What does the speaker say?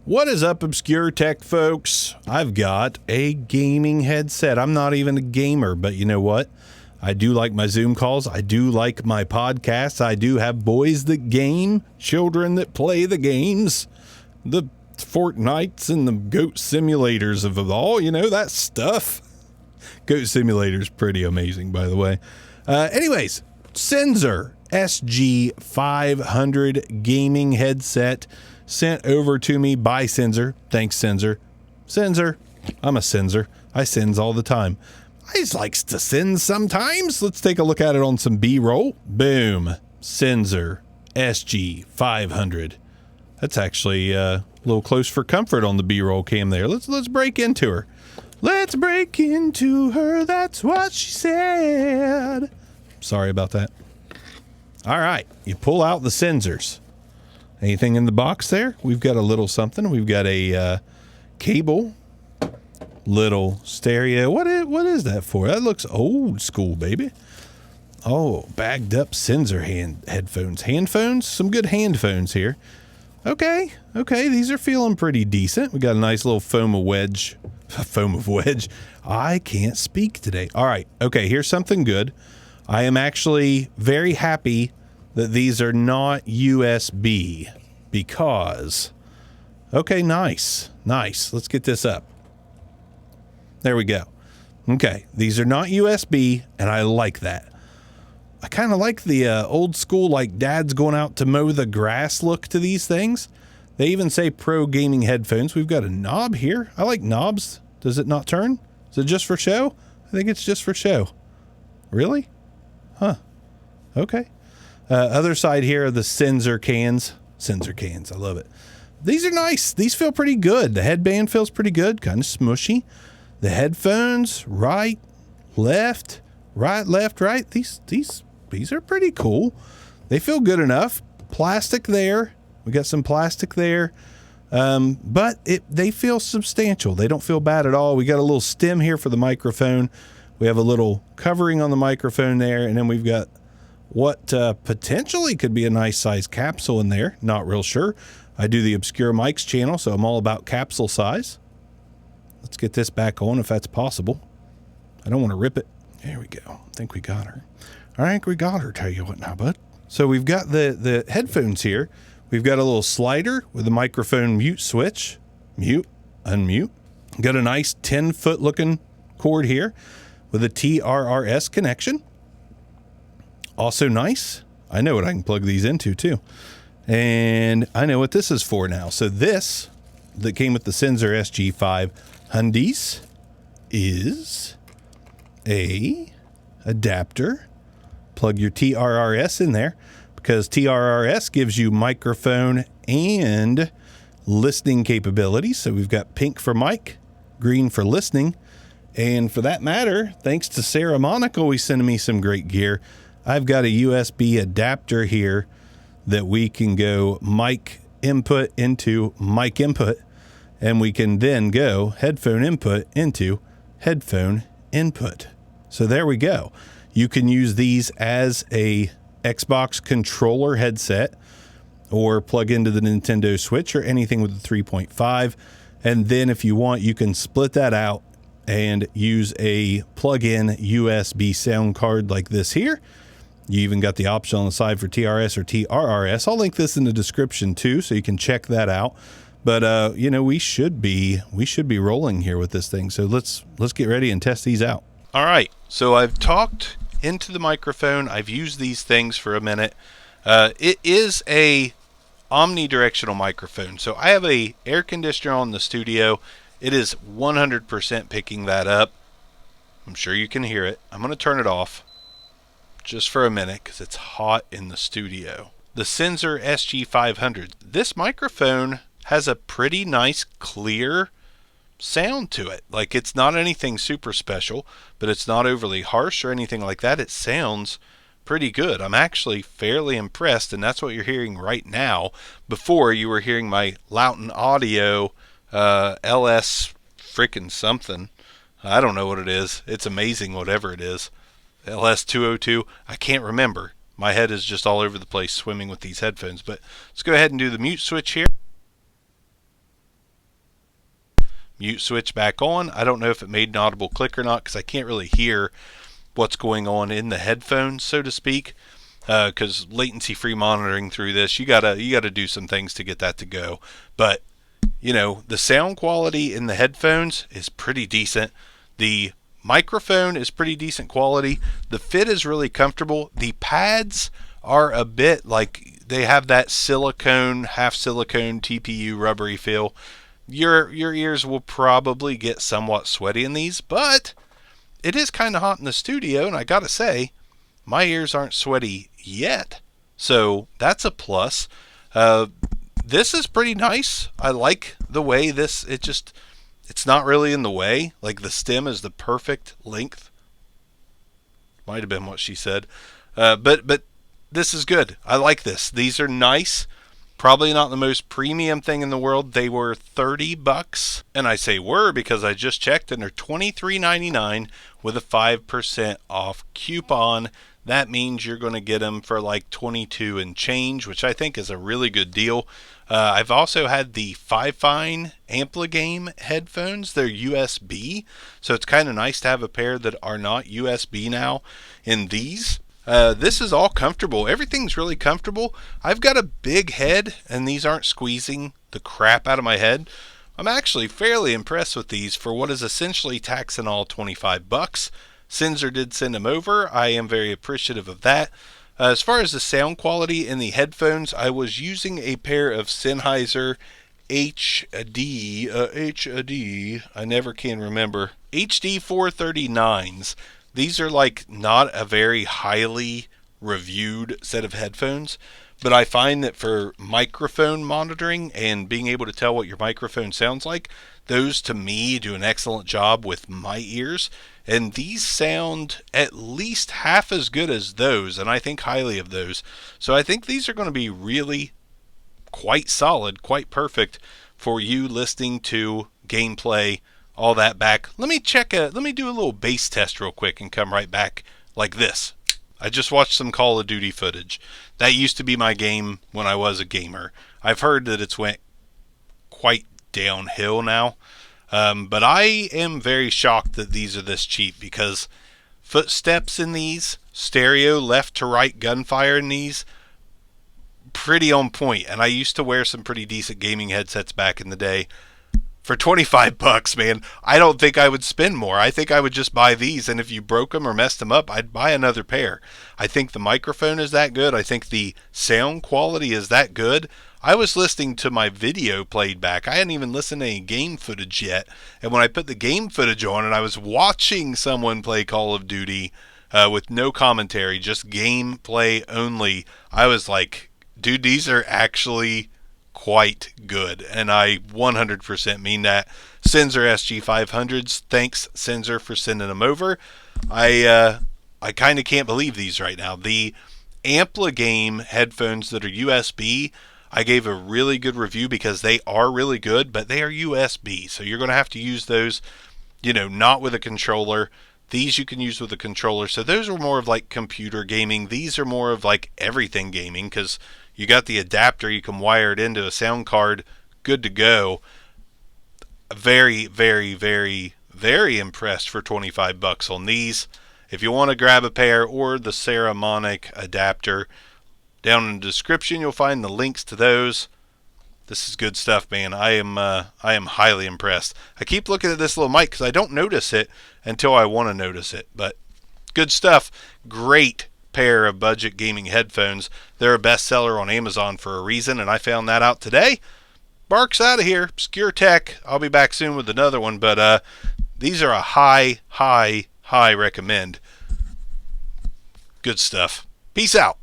What is up, Obscure Tech folks? I've got a gaming headset. I'm not even a gamer, but you know what? I do like my Zoom calls. I do like my podcasts. I do have boys that game, children that play the games, the Fortnites and the goat simulators of it all, you know, that stuff. Goat Simulator's pretty amazing, by the way. Anyways, Senzer SG500 gaming headset sent over to me by Senzer. Thanks, Senzer. Senzer. I'm a Senzer. I sins all the time. I just likes to sin sometimes. Let's take a look at it on some B-roll. Boom. Senzer SG500. That's actually a little close for comfort on the B-roll cam there. Let's break into her. Let's break into her. That's what she said. Sorry about that. All right. You pull out the Senzers. Anything in the box there? We've got a little something. We've got a cable, little stereo. What is that for? That looks old school, baby. Oh, bagged up Senzer headphones. Handphones? Some good handphones here. Okay. These are feeling pretty decent. We got a nice little foam of wedge. I can't speak today. All right. Okay, here's something good. I am actually very happy that these are not USB because, okay, nice. Let's get this up. There we go. Okay, these are not USB, and I like that. I kind of like the old school, like dad's going out to mow the grass look to these things. They even say pro gaming headphones. We've got a knob here. I like knobs. Does it not turn? Is it just for show? I think it's just for show. Really? Huh. Okay. Other side here are the Senzer cans. Senzer cans. I love it. These are nice. These feel pretty good. The headband feels pretty good. Kind of smushy. The headphones, right, left, right, left, right. These are pretty cool. They feel good enough. Plastic there. We got some plastic there. But they feel substantial. They don't feel bad at all. We got a little stem here for the microphone. We have a little covering on the microphone there. And then we've got what potentially could be a nice size capsule in there. Not real sure. I do the Obscure Mics channel, so I'm all about capsule size. Let's get this back on if that's possible. I don't want to rip it. There we go. I think we got her. Tell you what now, bud. So we've got the headphones here. We've got a little slider with a microphone mute switch. Mute, unmute. Got a nice 10-foot looking cord here with a TRRS connection. Also nice. I know what I can plug these into too. And I know what this is for now. So this that came with the Senzer SG500 is a adapter. Plug your TRRS in there because TRRS gives you microphone and listening capabilities. So we've got pink for mic, green for listening. And for that matter, thanks to Saramonic always sending me some great gear, I've got a USB adapter here that we can go mic input into mic input, and we can then go headphone input into headphone input. So there we go. You can use these as a Xbox controller headset or plug into the Nintendo Switch or anything with the 3.5. And then if you want, you can split that out and use a plug-in USB sound card like this here. You even got the option on the side for TRS or TRRS. I'll link this in the description too, so you can check that out. But you know, we should be rolling here with this thing. So let's get ready and test these out. All right. So I've talked into the microphone. I've used these things for a minute. It is a omnidirectional microphone. So I have a air conditioner on the studio. It is 100% picking that up. I'm sure you can hear it. I'm going to turn it off just for a minute because it's hot in the studio. The Senzer SG500. This microphone has a pretty nice clear sound to it. Like, it's not anything super special, but it's not overly harsh or anything like that. It sounds pretty good. I'm actually fairly impressed, and that's what you're hearing right now. Before, you were hearing my Loughton Audio LS frickin' something. I don't know what it is. It's amazing whatever it is. LS202. I can't remember. My head is just all over the place swimming with these headphones. But let's go ahead and do the mute switch here. mute switch back on. I don't know if it made an audible click or not because I can't really hear what's going on in the headphones, so to speak. Because latency-free monitoring through this, you gotta do some things to get that to go. But you know, the sound quality in the headphones is pretty decent. The microphone is pretty decent quality. The fit is really comfortable. The pads are a bit like they have that silicone, half silicone TPU rubbery feel. Your ears will probably get somewhat sweaty in these, but it is kind of hot in the studio, and I gotta say, my ears aren't sweaty yet, so that's a plus. This is pretty nice. I like the way this, it's not really in the way. Like the stem is the perfect length. Might have been what she said. But this is good. I like this. These are nice. Probably not the most premium thing in the world. They were $30. And I say were because I just checked and they're $23.99 with a 5% off coupon. That means you're going to get them for like $22 and change, which I think is a really good deal. I've also had the Fifine Amplagame headphones. They're USB, so it's kind of nice to have a pair that are not USB now in these. This is all comfortable. Everything's really comfortable. I've got a big head, and these aren't squeezing the crap out of my head. I'm actually fairly impressed with these for what is essentially tax and all $25. Senzer did send them over. I am very appreciative of that. As far as the sound quality in the headphones, I was using a pair of Sennheiser I never can remember, HD 439s. These are like not a very highly reviewed set of headphones, but I find that for microphone monitoring and being able to tell what your microphone sounds like, those to me do an excellent job with my ears. And these sound at least half as good as those, and I think highly of those. So I think these are going to be really quite solid, quite perfect for you listening to gameplay, all that back. Let me do a little bass test real quick and come right back like this. I just watched some Call of Duty footage. That used to be my game when I was a gamer. I've heard that it's went quite downhill now. But I am very shocked that these are this cheap because footsteps in these, stereo left to right gunfire in these, pretty on point. And I used to wear some pretty decent gaming headsets back in the day. For $25, man, I don't think I would spend more. I think I would just buy these, and if you broke them or messed them up, I'd buy another pair. I think the microphone is that good. I think the sound quality is that good. I was listening to my video played back. I hadn't even listened to any game footage yet. And when I put the game footage on and I was watching someone play Call of Duty with no commentary, just gameplay only, I was like, dude, these are actually quite good. And I 100% mean that. Senzer SG500s, thanks Senzer for sending them over. I kind of can't believe these right now. The Amplagame headphones that are USB, I gave a really good review because they are really good, but they are USB. So you're going to have to use those, not with a controller. These you can use with a controller. So those are more of like computer gaming. These are more of like everything gaming because you got the adapter. You can wire it into a sound card. Good to go. Very, very, very, very impressed for $25 on these. If you want to grab a pair or the Saramonic adapter, down in the description, you'll find the links to those. This is good stuff, man. I am highly impressed. I keep looking at this little mic because I don't notice it until I want to notice it. But good stuff. Great pair of budget gaming headphones. They're a bestseller on Amazon for a reason, and I found that out today. Bark's out of here. Obscure Tech. I'll be back soon with another one, but these are a high recommend. Good stuff. Peace out.